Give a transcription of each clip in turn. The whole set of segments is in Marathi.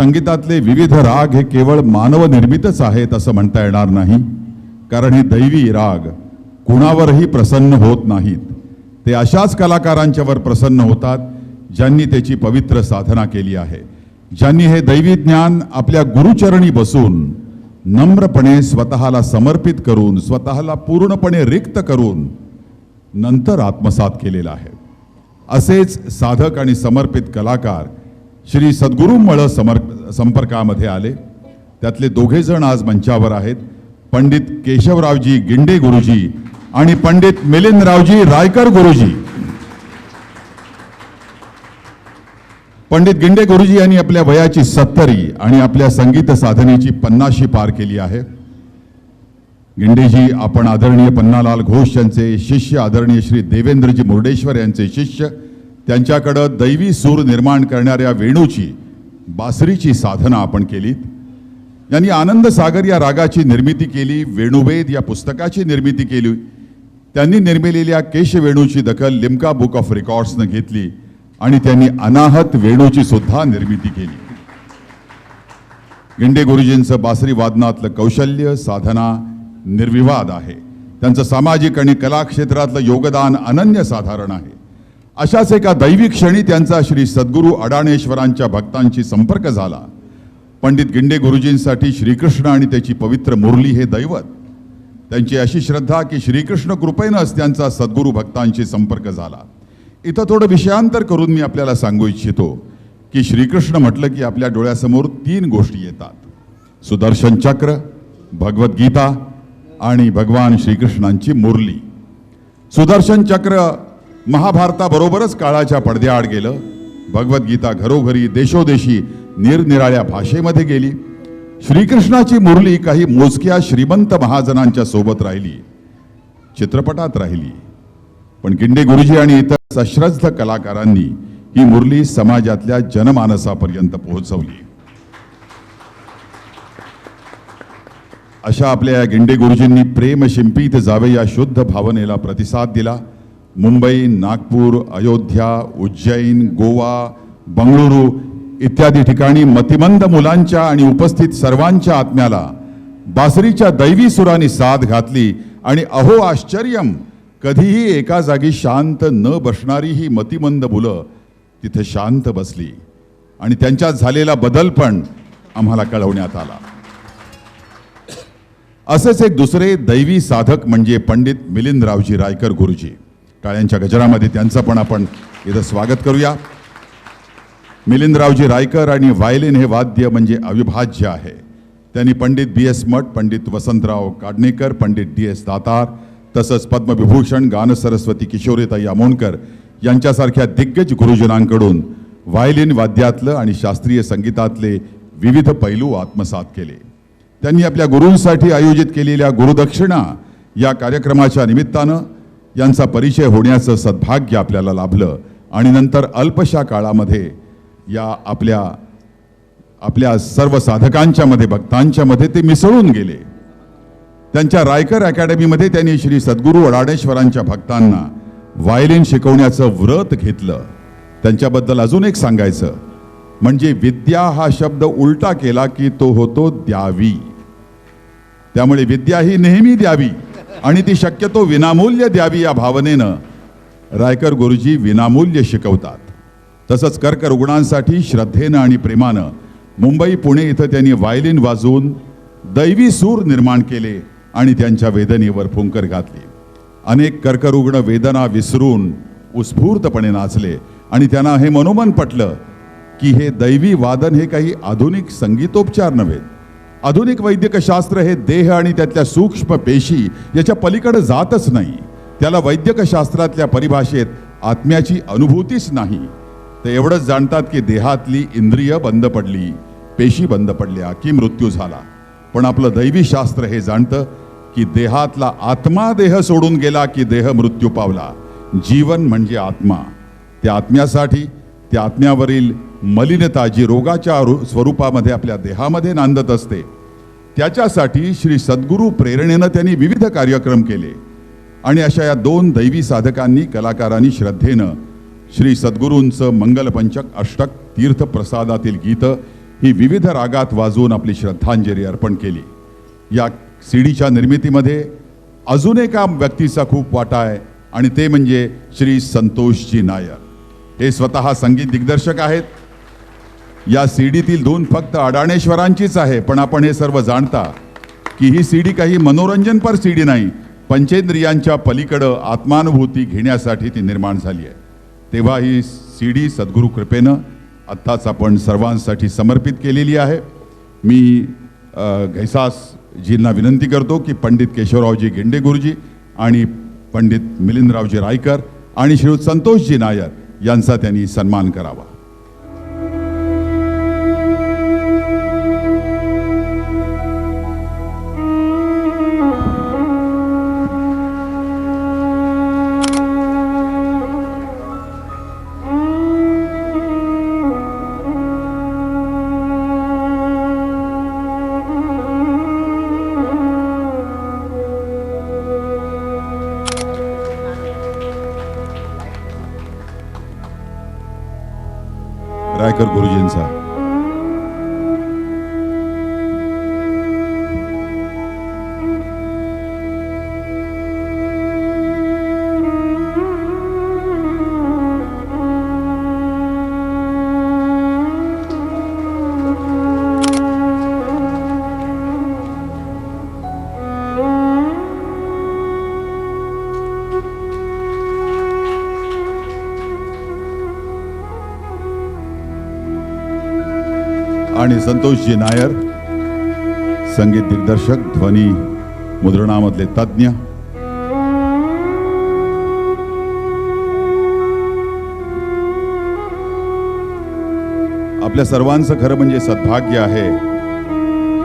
संगीतातले विविध राग हे केवळ मानवनिर्मितच आहेत असं म्हणता येणार नाही, कारण हे दैवी राग कुणावरही प्रसन्न होत नाहीत. ते अशाच कलाकारांच्यावर प्रसन्न होतात ज्यांनी त्याची पवित्र साधना केली आहे, ज्यांनी हे दैवी ज्ञान आपल्या गुरुचरणी बसून नम्रपणे स्वतःला समर्पित करून, स्वतःला पूर्णपणे रिक्त करून नंतर आत्मसात केलेला आहे. असेच साधक आणि समर्पित कलाकार श्री सद्गुरूंमुळे संपर्कामध्ये आले. त्यातले दोघे जण आज मंचावर आहेत, पंडित केशवरावजी गिंडे गुरुजी आणि पंडित मिलिंदरावजी रायकर गुरुजी. पंडित गिंडे गुरुजी यांनी आपल्या वयाची 70 आणि आपल्या संगीत साधनेची 50 पार केली आहे. गिंडेजी आपण आदरणीय पन्नालाल घोष यांचे शिष्य, आदरणीय श्री देवेंद्रजी मुर्डेश्वर यांचे शिष्य. त्यांच्याकडे दैवी सूर निर्माण करणाऱ्या वेणूची, बासरीची साधना आपण केलीत. यांनी आनंद सागर या रागाची निर्मिती केली, वेणुवेद या पुस्तकाची निर्मिती केली. त्यांनी निर्मिलेल्या केशवेणूची दखल लिम्का बुक ऑफ रेकॉर्ड्सने घेतली आणि त्यांनी अनाहत वेणूची सुद्धा निर्मिती केली. गिंडे गुरुजींचं बासरी वादनातलं कौशल्य, साधना निर्विवाद आहे. त्यांचं सामाजिक आणि कला क्षेत्रातलं योगदान अनन्यसाधारण आहे. अशाच एका दैवी क्षणी त्यांचा श्री सद्गुरू अडाणेश्वरांच्या भक्तांशी संपर्क झाला. पंडित गिंडे गुरुजींसाठी श्रीकृष्ण आणि त्याची पवित्र मुरली हे दैवत. त्यांची अशी श्रद्धा की श्रीकृष्ण कृपेनंच त्यांचा सद्गुरू भक्तांशी संपर्क झाला. इथं थोडं विषयांतर करून मी आपल्याला सांगू इच्छितो की श्रीकृष्ण म्हटलं की आपल्या डोळ्यासमोर 3 गोष्टी येतात: सुदर्शन चक्र, भगवद्गीता आणि भगवान श्रीकृष्णांची मुरली. सुदर्शन चक्र महाभारताबरोबरच काळाच्या पडद्याआड गेलं. भगवद्गीता घरोघरी, देशोदेशी निरनिराळ्या भाषेमध्ये गेली. श्रीकृष्णाची मुरली काही मोजक्या श्रीमंत महाजनांच्या सोबत राहिली, चित्रपटात राहिली. पण गिंडे गुरुजी आणि इतर सश्रद्ध कलाकारांनी ही मुरली समाजातल्या जनमानसापर्यंत पोहोचवली. अशा आपल्या या गिंडे गुरुजींनी प्रेम शिंपीत जावे या शुद्ध भावनेला प्रतिसाद दिला. मुंबई, नागपूर, अयोध्या, उज्जैन, गोवा, बंगळुरू इत्यादी ठिकाणी मतिमंद मुलांच्या आणि उपस्थित सर्वांच्या आत्म्याला बासरीच्या दैवी सुरांनी साथ घातली. आणि अहो आश्चर्यम, कधीही एका जागी शांत न बसणारी ही मतिमंद मुलं तिथे शांत बसली आणि त्यांच्यात झालेला बदल पण आम्हाला कळवण्यात आला. असेच एक दुसरे दैवी साधक म्हणजे पंडित मिलिंदरावजी रायकर गुरुजी. टाळ्यांच्या गजरामध्ये त्यांचं पण आपण इथं स्वागत करूया. मिलिंदरावजी रायकर आणि व्हायलिन हे वाद्य म्हणजे अविभाज्य आहे. त्यांनी पंडित B.S. मठ, पंडित वसंतराव काडणेकर, पंडित D.S. दातार तसंच पद्मविभूषण गानसरस्वती किशोरीताई आमोणकर यांच्यासारख्या दिग्गज गुरुजनांकडून व्हायलिन वाद्यातलं आणि शास्त्रीय संगीतातले विविध पैलू आत्मसात केले. त्यांनी आपल्या गुरूंसाठी आयोजित केलेल्या गुरुदक्षिणा या कार्यक्रमाच्या निमित्तानं यांचा परिचय होण्याचं सद्भाग्य आपल्याला लाभलं आणि नंतर अल्पशा काळामध्ये या आपल्या सर्व साधकांच्या मध्ये, भक्तांच्या मध्ये ते मिसळून गेले. त्यांच्या रायकर अकॅडमीमध्ये त्यांनी श्री सद्गुरू अडाणेश्वरांच्या भक्तांना व्हायलिन शिकवण्याचं व्रत घेतलं. त्यांच्याबद्दल अजून एक सांगायचं म्हणजे विद्या हा शब्द उलटा केला की तो होतो द्यावी. त्यामुळे विद्या ही नेहमी द्यावी आणि ती शक्यतो विनामूल्य द्यावी या भावनेनं रायकर गुरुजी विनामूल्य शिकवतात. तसंच कर्करुग्णांसाठी श्रद्धेनं आणि प्रेमानं मुंबई, पुणे इथं त्यांनी व्हायलिन वाजवून दैवी सूर निर्माण केले आणि त्यांच्या वेदनेवर फुंकर घातली. अनेक कर्करुग्ण वेदना विसरून उत्स्फूर्तपणे नाचले आणि त्यांना हे मनोमन पटलं की हे दैवी वादन हे काही आधुनिक संगीतोपचार नव्हे. आधुनिक वैद्यकशास्त्र हे देह आणि त्यातल्या सूक्ष्म पेशी याच्या पलीकडे जातच नाही. त्याला वैद्यकशास्त्रातल्या परिभाषेत आत्म्याची अनुभूतीच नाही. ते एवढंच जाणतात की देहातली इंद्रिय बंद पडली, पेशी बंद पडल्या की मृत्यू झाला. पण आपलं दैवी शास्त्र हे जाणतं की देहातला आत्मा देह सोडून गेला की देह मृत्यू पावला. जीवन म्हणजे आत्मा. त्या आत्म्यासाठी, त्या आत्म्यावरील मलिनता जी रोगाच्या स्वरूपामध्ये आपल्या देहामध्ये नांदत असते, त्याच्यासाठी श्री सद्गुरू प्रेरणेनं त्यांनी विविध कार्यक्रम केले. आणि अशा या 2 दैवी साधकांनी, कलाकारांनी श्रद्धेनं श्री सद्गुरूंचं मंगलपंचक, अष्टक, तीर्थप्रसादातील गीतं ही विविध रागात वाजवून आपली श्रद्धांजली अर्पण केली. या सीडीच्या निर्मितीमध्ये अजून एका व्यक्तीचा खूप वाटा आहे आणि ते म्हणजे श्री संतोषजी नायर. हे स्वतः संगीत दिग्दर्शक आहेत. या सीडीतील धून फक्त अडाणेश्वरांचीच आहे, पण आपण हे सर्व जाणता की ही सीडी काही मनोरंजनपर सीडी नाही, पंचेंद्रियांच्या पलीकडं आत्मानुभूती घेण्यासाठी ती निर्माण झाली आहे. तेव्हा ही सीडी सद्गुरू कृपेनं आत्ताच आपण सर्वांसाठी समर्पित केलेली आहे. मी घैसासजींना विनंती करतो की पंडित केशवरावजी गिंडे गुरुजी आणि पंडित मिलिंदरावजी रायकर आणि श्रीयुत संतोषजी नायर यांचा त्यांनी सन्मान करावा. रायकर गुरुजींचा. आणि संतोषजी नायर संगीत दिग्दर्शक, ध्वनी मुद्रणामधले तज्ञ. आपल्या सर्वांचं खरं म्हणजे सद्भाग्य आहे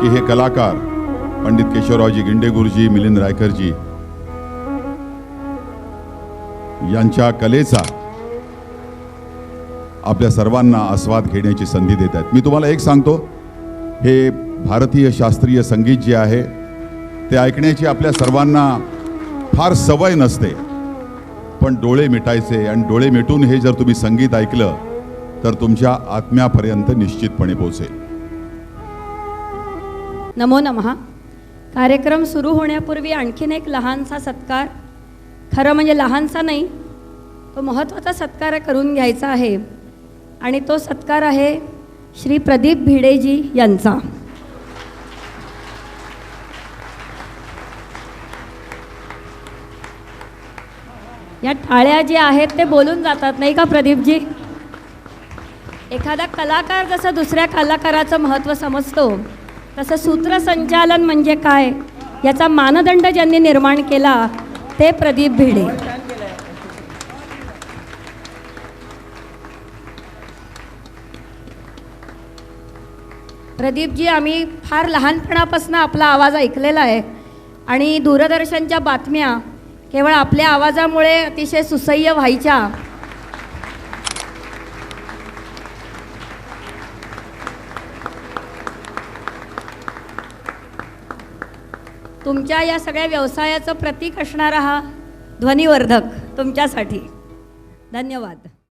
की हे कलाकार पंडित केशवरावजी गिंडे गुरुजी, मिलिंद रायकरजी यांच्या कलेचा आपल्या सर्वांना आस्वाद घेण्याची संधी देत आहेत. मी तुम्हाला एक सांगतो, हे भारतीय शास्त्रीय संगीत जे आहे ते ऐकण्याची आपल्या सर्वांना फार सवय नसते, पण डोळे मिटायचे आणि डोळे मिटून हे जर तुम्ही संगीत ऐकलं तर तुमच्या आत्म्यापर्यंत निश्चितपणे पोहोचेल. नमो नमः. कार्यक्रम सुरू होण्यापूर्वी आणखीन एक लहानसा सत्कार, खरं म्हणजे लहानसा नाही, तो महत्त्वाचा सत्कार करून घ्यायचा आहे आणि तो सत्कार आहे श्री प्रदीप भिडेजी यांचा. या टाळ्या जे आहेत ते बोलून जातात नाही का प्रदीपजी? एखादा कलाकार जसं दुसऱ्या कलाकाराचं महत्त्व समजतो तसं सूत्रसंचालन म्हणजे काय याचा मानदंड ज्यांनी निर्माण केला ते प्रदीप भिडे. प्रदीपजी, आम्ही फार लहानपणापासून आपला आवाज ऐकलेला आहे आणि दूरदर्शनच्या बातम्या केवळ आपल्या आवाजामुळे अतिशय सुसह्य व्हायच्या. तुमच्या या सगळ्या व्यवसायाचं प्रतीक असणारा हा ध्वनिवर्धक तुमच्यासाठी. धन्यवाद.